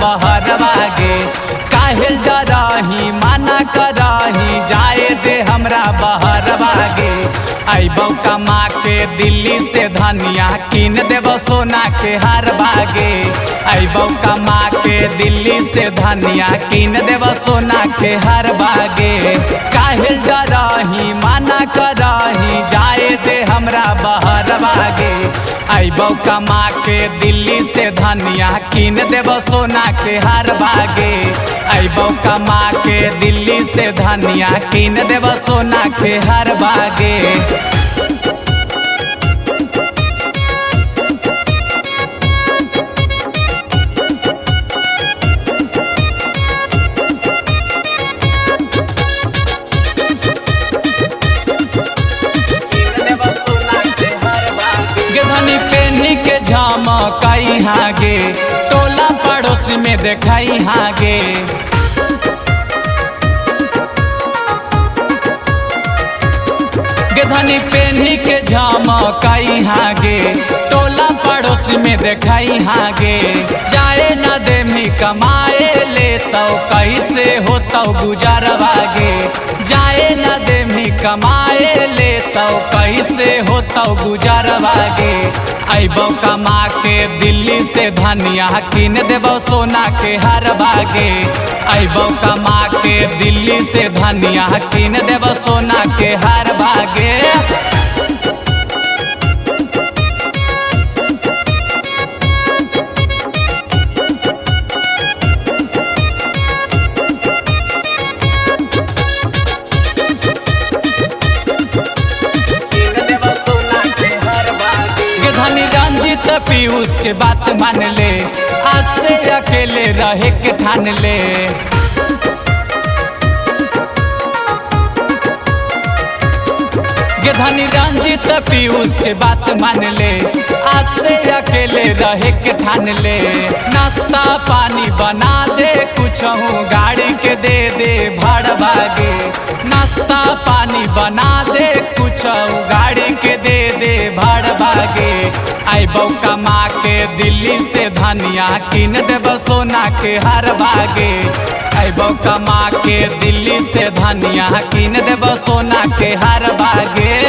बहर बागे। काहे डरही माना करही जाए दे हमरा बहर बागे। अइबौ कमा के दिल्ली से धनिया किन देव सोना के हार बागे। अइबौ कमा के दिल्ली से धनिया किन देव सोना के हार बागे। काहे डरही माना करही जाए दे हमरा बहर बागे। अइबौ कमा के दिल्ली से धनिया किन देव सोना के हार बागे। अइबौ कमा के दिल्ली से धनिया किन देव सोना के हार बागे। झमकई हागे टोला पड़ोस में देखाई हागे। धनी पेन्ही के झमकई हागे टोला पड़ोस में देखाई हागे। जाए न देमी कमाए ले तो कैसे होता गुजारवागे। जाए न देमी कमाए ले तो कैसे होता गुजारवागे। अइबौ कमा के दिल्ली से धनिया किन देबौ सोना के हार बागे। अइबौ कमा के दिल्ली से धनिया किन देबौ सोना के हार बागे। पीयूष के बात मान ले आज से अकेले रहे के ठान ले। धनी रंजित पीयूष के बात मान ले आज से अकेले रहे के ठान ले। नाश्ता पानी बना दे कुछ गाड़ी के दे भाड़ बागे। नाश्ता पानी बना दे कुछ गाड़ी के दे भाड़ बागे। अइबौ कमा के दिल्ली से धनिया किन देव सोना के हार बागे। अइबौ कमा के दिल्ली से धनिया किन देव सोना के हार बागे।